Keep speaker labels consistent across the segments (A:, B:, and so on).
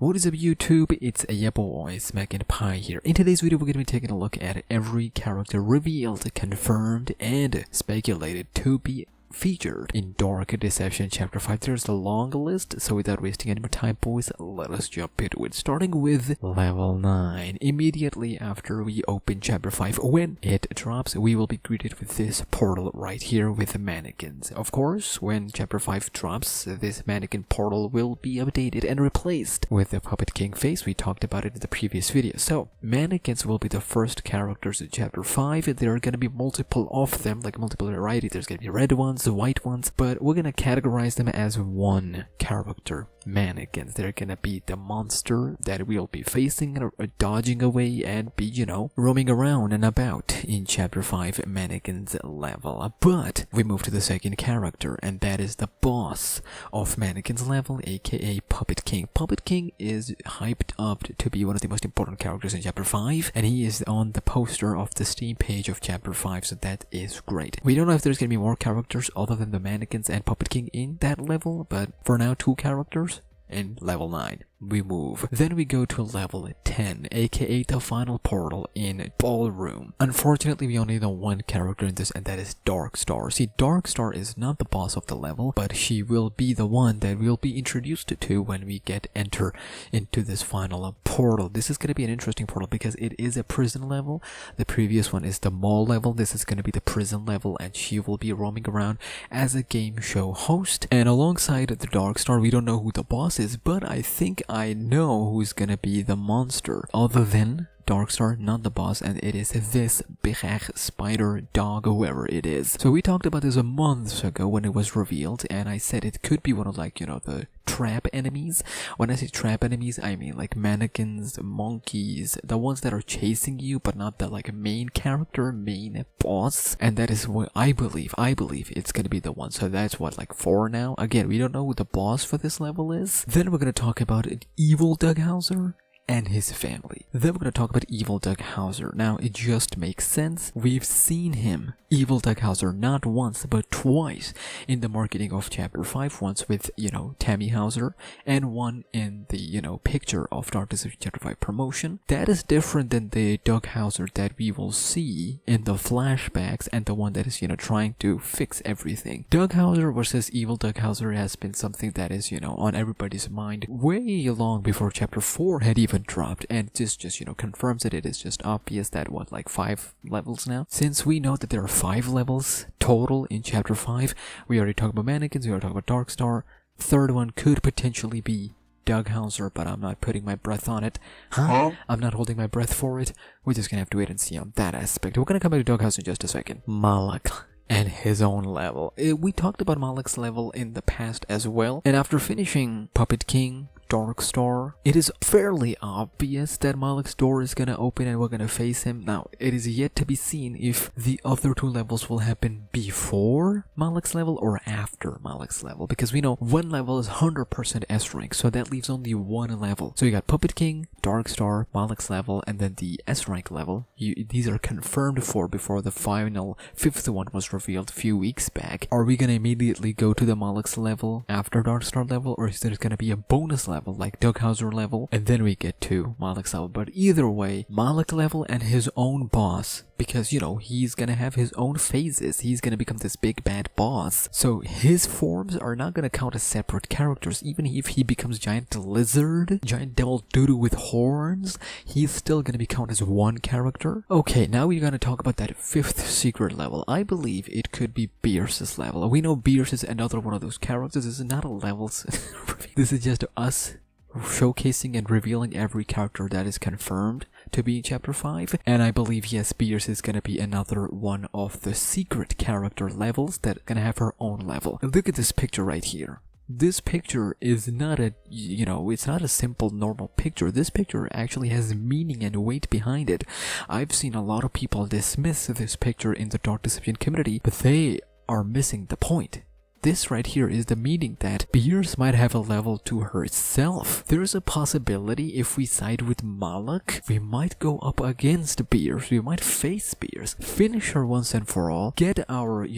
A: What is up YouTube, it's your boy SmackNPie here. In today's video we're going to be taking a look at every character revealed, confirmed, and speculated to be featured in Dark Deception Chapter 5. There's a long list, so without wasting any more time boys, let us jump into it. Starting with level 9. Immediately after we open Chapter 5, when it drops, we will be greeted with this portal right here with the mannequins. Of course, when Chapter 5 drops, this mannequin portal will be updated and replaced with the Puppet King face. We talked about it in the previous video. So, mannequins will be the first characters in Chapter 5. There are going to be multiple of them, like multiple variety. There's going to be red ones, the white ones, but we're gonna categorize them as one character, mannequins. They're gonna be the monster that we'll be facing or dodging away and be, roaming around and about in Chapter 5 mannequins level. But we move to the second character, and that is the boss of mannequins level, aka Puppet King. Puppet King is hyped up to be one of the most important characters in Chapter 5, and he is on the poster of the Steam page of Chapter 5, so that is great. We don't know if there's gonna be more characters other than the mannequins and Puppet King in that level, but for now 2 characters in level 9. We move. Then we go to level 10, aka the final portal in Ballroom. Unfortunately, we only know one character in this, and that is Darkstar. See, Darkstar is not the boss of the level, but she will be the one that we'll be introduced to when we enter into this final portal. This is going to be an interesting portal because it is a prison level. The previous one is the mall level. This is going to be the prison level, and she will be roaming around as a game show host. And alongside the Darkstar, we don't know who the boss is, but I think I know who's gonna be the monster other than Darkstar, not the boss, and it is this Beerus spider dog, whoever it is. So we talked about this a month ago when it was revealed, and I said it could be one of the trap enemies. When I say trap enemies, I mean like mannequins, monkeys, the ones that are chasing you, but not the main character, main boss. And that is what I believe it's gonna be the one. So that's what, 4 now. Again, we don't know who the boss for this level is. Then we're gonna talk about an evil Doughouser and his family. Then we're going to talk about Evil Doughouser. Now, it just makes sense. We've seen him, Evil Doughouser, not once, but twice in the marketing of Chapter 5. Once with, Tammy Hauser, and one in the, picture of Dark Deception Chapter 5 promotion. That is different than the Doughouser that we will see in the flashbacks and the one that is, trying to fix everything. Doughouser versus Evil Doughouser has been something that is, on everybody's mind way long before Chapter 4 had even dropped, and this just confirms it. It is just obvious that 5 levels now. Since we know that there are 5 levels total in Chapter 5, we already talked about mannequins, we already talked about Darkstar. Third one could potentially be Doughouser, but I'm not putting my breath on it. I'm not holding my breath for it. We're just gonna have to wait and see on that aspect. We're gonna come back to Doughouser in just a second. Malik and his own level. We talked about Malik's level in the past as well, and after finishing Puppet King, Darkstar, it is fairly obvious that Malik's door is gonna open and we're gonna face him. Now, it is yet to be seen if the other 2 levels will happen before Malik's level or after Malik's level, because we know one level is 100% S rank, so that leaves only 1 level. So you got Puppet King, Darkstar, Malik's level, and then the S rank level. These are confirmed for before the final 5th one was revealed a few weeks back. Are we gonna immediately go to the Malik's level after Darkstar level, or is there gonna be a bonus level like Doughouser level, and then we get to Malik's level? But either way, Malik level and his own boss, because he's gonna have his own phases. He's gonna become this big bad boss, so his forms are not gonna count as separate characters. Even if he becomes giant lizard, giant devil doodoo with horns, he's still gonna be counted as one character. Okay, now we're gonna talk about that 5th secret level. I believe it could be Beerus' level. We know Beerus is another one of those characters. This is not a levels this is just us showcasing and revealing every character that is confirmed to be in Chapter 5, and I believe, yes, Beerus is gonna be another one of the secret character levels that gonna have her own level. Look at this picture right here. This picture is not a, it's not a simple normal picture. This picture actually has meaning and weight behind it. I've seen a lot of people dismiss this picture in the Dark Deception community, but they are missing the point. This right here is the meaning that Beerus might have a level to herself. There is a possibility if we side with Malik, we might go up against Beerus, we might face Beerus, finish her once and for all, get our,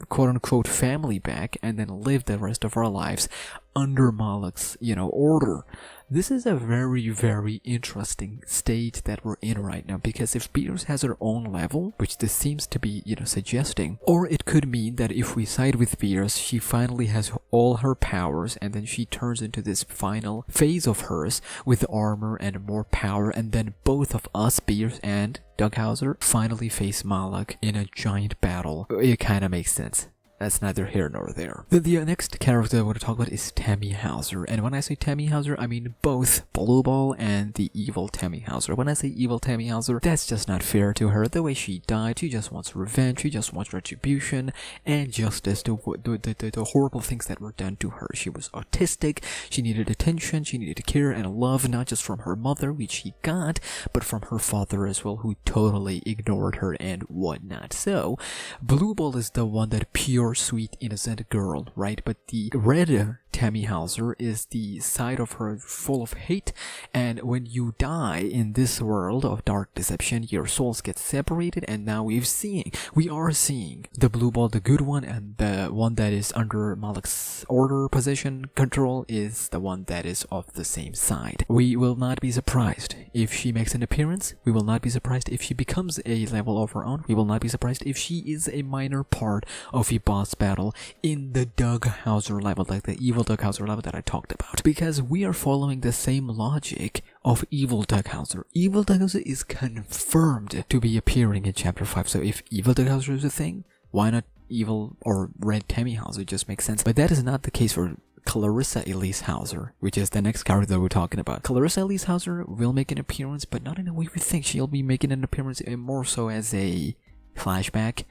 A: quote-unquote family back, and then live the rest of our lives under Malik's, order. This is a very, very interesting state that we're in right now, because if Beerus has her own level, which this seems to be, suggesting, or it could mean that if we side with Beerus, she finally has all her powers, and then she turns into this final phase of hers with armor and more power, and then both of us, Beerus and Doug Hauser, finally face Malik in a giant battle. It kind of makes sense. That's neither here nor there. The next character I want to talk about is Tammy Hauser. And when I say Tammy Hauser, I mean both Blue Ball and the evil Tammy Hauser. When I say evil Tammy Hauser, that's just not fair to her. The way she died, she just wants revenge, she just wants retribution and justice to the horrible things that were done to her. She was autistic, she needed attention, she needed care and love, not just from her mother, which she got, but from her father as well, who totally ignored her and whatnot. So, Blue Ball is the one that pure sweet innocent girl, right? But the red Tammy Hauser is the side of her full of hate, and when you die in this world of dark deception, your souls get separated, and now we are seeing the Blue Ball, the good one, and the one that is under Malik's order, position, control is the one that is of the same side. We will not be surprised if she makes an appearance. We will not be surprised if she becomes a level of her own. We will not be surprised if she is a minor part of a boss battle in the Doug Hauser level, like the evil Doug Hauser level that I talked about, because we are following the same logic of evil Doug Hauser. Evil Doug Hauser is confirmed to be appearing in chapter 5, so if evil Doug Hauser is a thing, why not evil or red Tammy Hauser? It just makes sense. But that is not the case for Clarissa Elise Hauser, which is the next character we're talking about. Clarissa Elise Hauser will make an appearance, but not in the way we think. She'll be making an appearance more so as a flashback,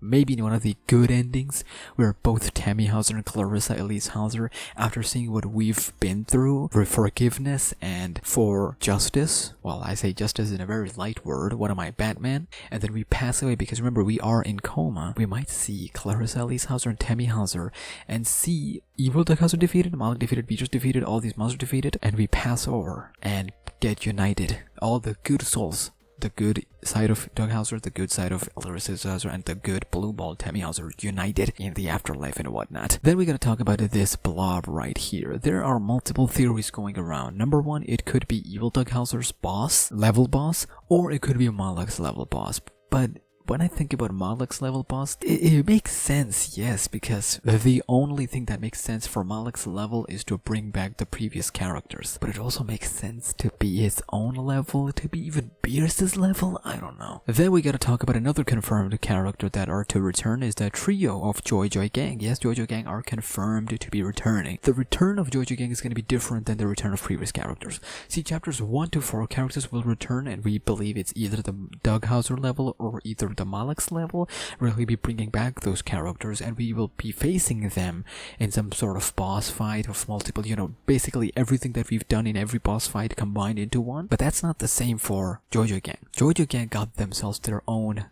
A: maybe in one of the good endings, where both Tammy Hauser and Clarissa Elise Hauser, after seeing what we've been through for forgiveness and for justice, well, I say justice in a very light word, what am I, Batman? And then we pass away, because remember, we are in coma. We might see Clarissa Elise Hauser and Tammy Hauser, and see evil Doug Hauser defeated, Malik defeated, Beerus defeated, all these monsters defeated, and we pass over and get united. All the good souls, the good side of Doug Hauser, the good side of Clarissa Hauser, and the good Blue Ball Tammy Hauser united in the afterlife and whatnot. Then we're gonna talk about this blob right here. There are multiple theories going around. Number one, it could be evil Doug Hauser's level boss, or it could be Malik's level boss. But when I think about Malik's level boss, it makes sense, yes, because the only thing that makes sense for Malik's level is to bring back the previous characters. But it also makes sense to be his own level, to be even Beerus' level, I don't know. Then we gotta talk about another confirmed character that are to return, is the trio of Joy Joy Gang. Yes, Joy Joy Gang are confirmed to be returning. The return of Joy Joy Gang is gonna be different than the return of previous characters. See, chapters 1 to 4 characters will return, and we believe it's either the Doug Hauser level or either the Malik's level. We'll be bringing back those characters, and we will be facing them in some sort of boss fight of multiple, basically everything that we've done in every boss fight combined into one. But that's not the same for Joy Joy Gang. Joy Joy Gang got themselves their own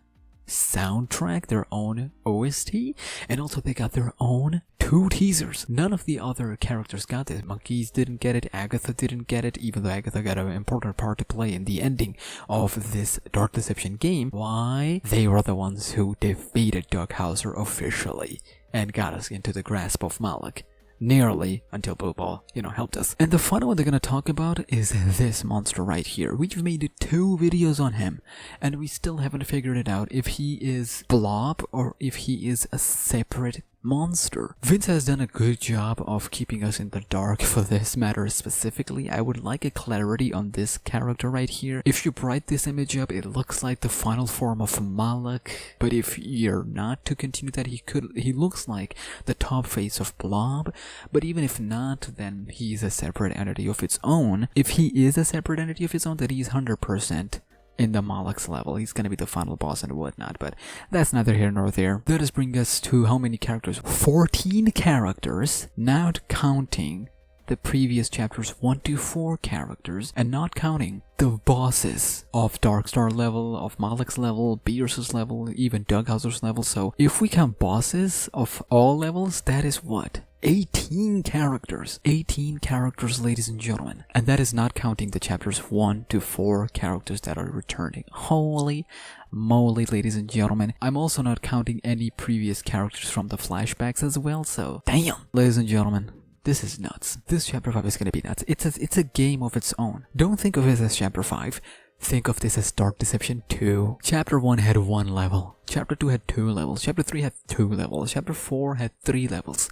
A: soundtrack, their own OST, and also they got their own 2 teasers. None of the other characters got it. Monkeys didn't get it, Agatha didn't get it, even though Agatha got an important part to play in the ending of this Dark Deception game. Why? They were the ones who defeated Doug Hauser officially and got us into the grasp of Malik. Nearly, until Blue Ball, helped us. And the final one they're gonna talk about is this monster right here. We've made 2 videos on him, and we still haven't figured it out if he is Blob or if he is a separate monster. Vince has done a good job of keeping us in the dark for this matter specifically. I would like a clarity on this character right here. If you bright this image up, it looks like the final form of Malik, but if you're not to continue that, he looks like the top face of Blob. But even if not, then he's a separate entity of its own. If he is a separate entity of its own, then he's 100% in the Malik's level. He's gonna be the final boss and whatnot, but that's neither here nor there. That does bring us to how many characters? 14 characters, not counting the previous chapters 1 to 4 characters, and not counting the bosses of Darkstar level, of Malik's level, Beerus' level, even Doug Hauser's level. So if we count bosses of all levels, that is what? 18 characters. 18 characters, ladies and gentlemen. And that is not counting the chapters 1 to 4 characters that are returning. Holy moly, ladies and gentlemen. I'm also not counting any previous characters from the flashbacks as well, so damn. Ladies and gentlemen, This is nuts. This chapter 5 is gonna be nuts. It's a game of its own. Don't think of it as chapter 5. Think of this as Dark Deception 2. Chapter 1 had 1 level. Chapter 2 had 2 levels. Chapter 3 had 2 levels. Chapter 4 had 3 levels.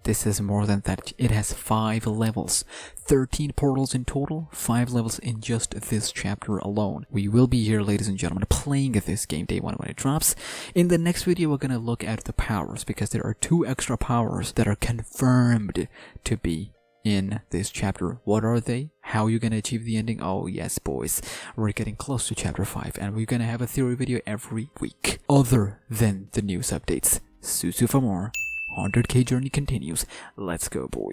A: This is more than that. It has 5 levels. 13 portals in total, 5 levels in just this chapter alone. We will be here, ladies and gentlemen, playing this game day 1 when it drops. In the next video, we're gonna look at the powers, because there are 2 extra powers that are confirmed to be in this chapter. What are they? How are you gonna achieve the ending? Oh yes, boys, we're getting close to chapter 5, and we're gonna have a theory video every week, other than the news updates. Susu for more. 100k journey continues. Let's go, boy.